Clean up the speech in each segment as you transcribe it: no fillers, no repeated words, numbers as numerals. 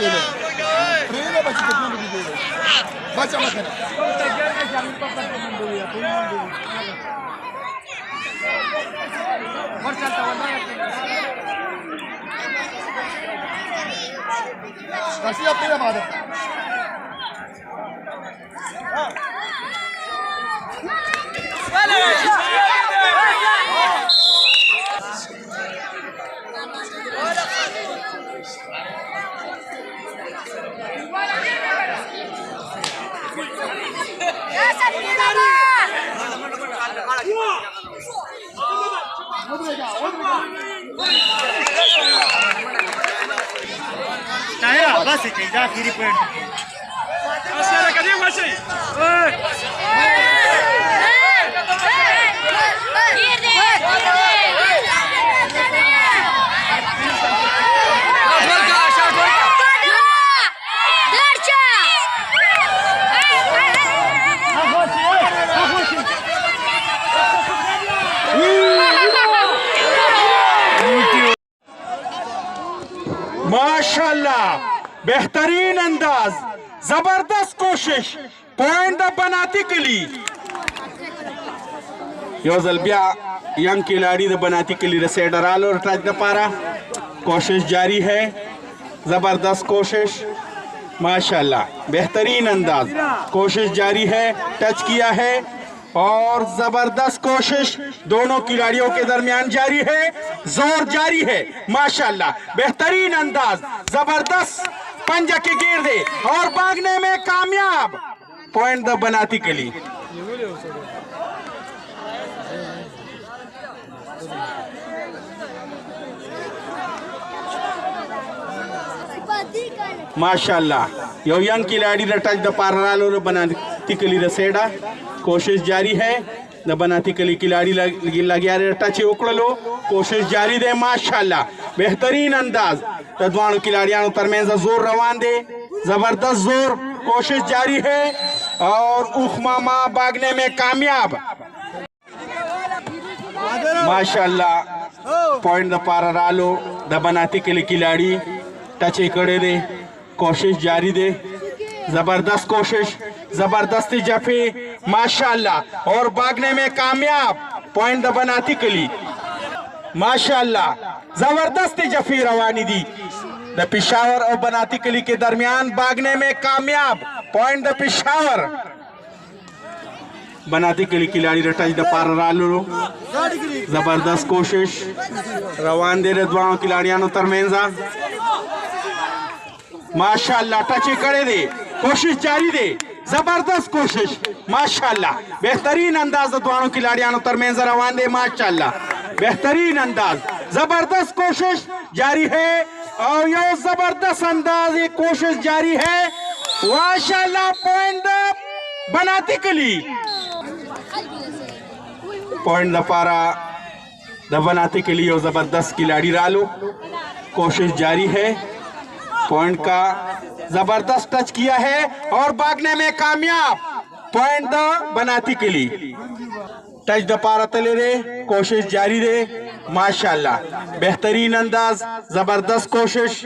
Ele. Treina, vai te ter tudo de dele. Bate a máquina. Assim a pena, mano. बस जा Kheri point माशाल्लाह, बेहतरीन अंदाज, जबरदस्त कोशिश, पॉइंट बनाती के लिए योजलबिया यंग खिलाड़ी बनाती के लिए रसे डराल और टच द पारा कोशिश जारी है। जबरदस्त कोशिश, माशाल्लाह, बेहतरीन अंदाज, कोशिश जारी है, टच किया है और जबरदस्त कोशिश दोनों खिलाड़ियों के दरमियान जारी है, जोर जारी है, माशाल्लाह, बेहतरीन अंदाज, जबरदस्त पंजा के गिरदे और भागने में कामयाब, पॉइंट द बनाती के लिए माशाल्लाह, यो यंग खिलाड़ी टच द पारालो बनाती के लिए रसेड़ा कोशिश जारी है। न बनाती के लिए खिलाड़ी लगिया टच उकड़लो, कोशिश जारी दे, माशाल्लाह, बेहतरीन अंदाज, तद्वाणु खिलाड़ियों तरमेंजा जोर रवान दे, जबरदस्त जोर, कोशिश जारी है और उखमामा भागने में कामयाब, माशाल्लाह, पॉइंट द पारा रालो द बनाती के लिए खिलाड़ी टच करे दे, कोशिश जारी दे, जबरदस्त कोशिश, जबरदस्ती जफे, माशाल्लाह, और भागने में कामयाब, पॉइंट द बनाती के लिए माशाल्लाह, जबरदस्ती जफी रवानी दी, द पिशावर और बनाती के लिए के दरमियान भागने में कामयाब, पॉइंट द पिशावर, बनाती के लिए खिलाड़ी टच द पार रालो, जबरदस्त कोशिश रवान दे रहे खिलाड़ियों तरमेंजा, माशाल्लाह, टच करे दे, कोशिश जारी दे, जबरदस्त कोशिश, माशाल्लाह, बेहतरीन अंदाज दोनों खिलाड़ियों तरमेंज रवान दे, माशाल्लाह, बेहतरीन अंदाज, जबरदस्त कोशिश जारी है और ये जबरदस्त अंदाज, ये कोशिश जारी है, माशाल्लाह, पॉइंट बनाती के लिए पॉइंट द पारा द बनाती के लिए जबरदस्त खिलाड़ी रालो, कोशिश जारी है, पॉइंट का जबरदस्त टच किया है और भागने में कामयाब, पॉइंट द बनाती के लिए टच द पारा तले रे, कोशिश जारी दे, माशाल्लाह, बेहतरीन अंदाज, जबरदस्त कोशिश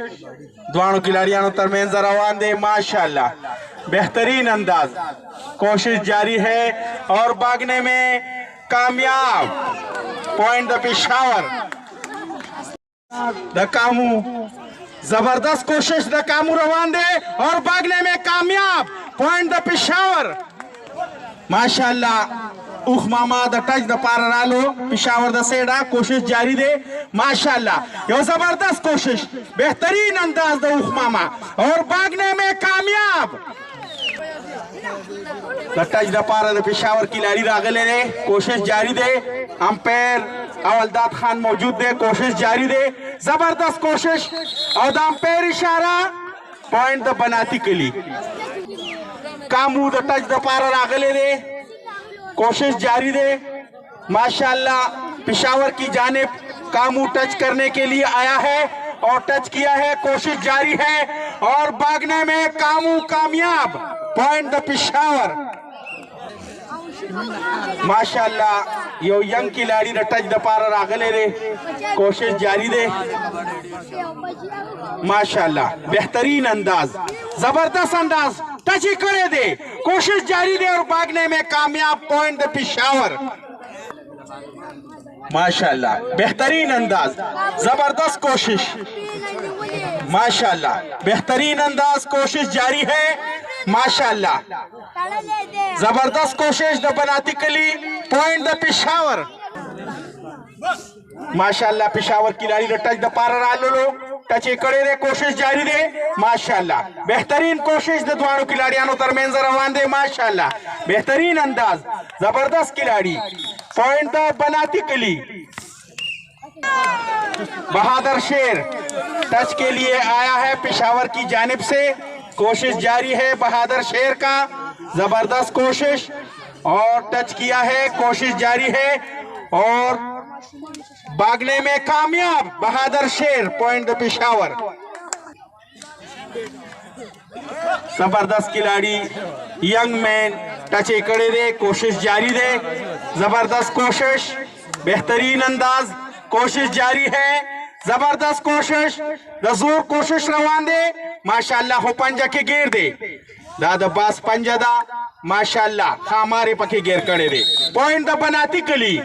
दोनों खिलाड़ियों तरमेंज रवान दे, माशाल्लाह, बेहतरीन अंदाज, कोशिश जारी है और भागने में कामयाब, point the Peshawar the Camus, जबरदस्त कोशिश द कामू रवान दे और भागने में कामयाब, पॉइंट द पेशावर, माशाल्लाह, उख मामा द टच द पार रालो, पेशावर द सेड़ा, कोशिश जारी दे, माशाल्लाह, यो जबरदस्त कोशिश, बेहतरीन अंदाज द उख मामा और भागने में कामयाब, द टच द पार द पेशावर खिलाड़ी रागले ने, कोशिश जारी दे, अंपायर अवलदाद खान मौजूद दे, कोशिश जारी दे, जबरदस्त कोशिश और अंपायर इशारा, पॉइंट द बनाती के लिए कामू द टच द पारा रागले दे, कोशिश जारी दे, माशाल्लाह, पेशावर की जानिब कामू टच करने के लिए आया है और टच किया है, कोशिश जारी है और भागने में कामू कामयाब, पॉइंट द पेशावर, माशाल्लाह, यो यंग खिलाड़ी ने टच द पार रागले रे कोशिश जारी दे माशाल्लाह बेहतरीन अंदाज जबरदस्त अंदाज टच ही करे दे कोशिश जारी दे और भागने में कामयाब पॉइंट द पेशावर माशाल्लाह बेहतरीन अंदाज जबरदस्त कोशिश माशाल्लाह बेहतरीन अंदाज कोशिश जारी है माशाल्लाह जबरदस्त कोशिश द बनाती कली पॉइंट द पेशावर माशाल्लाह पेशावर खिलाड़ी ने टच द पार लो टच करे रे कोशिश जारी दे माशाल्लाह बेहतरीन कोशिश द दोनों खिलाड़ियों दरमियान रवान दे माशाल्लाह बेहतरीन अंदाज जबरदस्त खिलाड़ी पॉइंट द बनाती कली बहादुर शेर टच के लिए आया है पेशावर की जानिब से कोशिश जारी है बहादुर शेर का जबरदस्त कोशिश और टच किया है कोशिश जारी है और भागने में कामयाब बहादुर शेर पॉइंट द पेशावर जबरदस्त खिलाड़ी यंग मैन टच करे दे कोशिश जारी दे जबरदस्त कोशिश बेहतरीन अंदाज कोशिश जारी है जबरदस्त कोशिश जोर कोशिश रवान दे माशाल्लाह हो पंजा के घेर दे दादा बास पंजा दा माशाल्लाह हमारे पके घेर करे दे पॉइंट द बनाती कली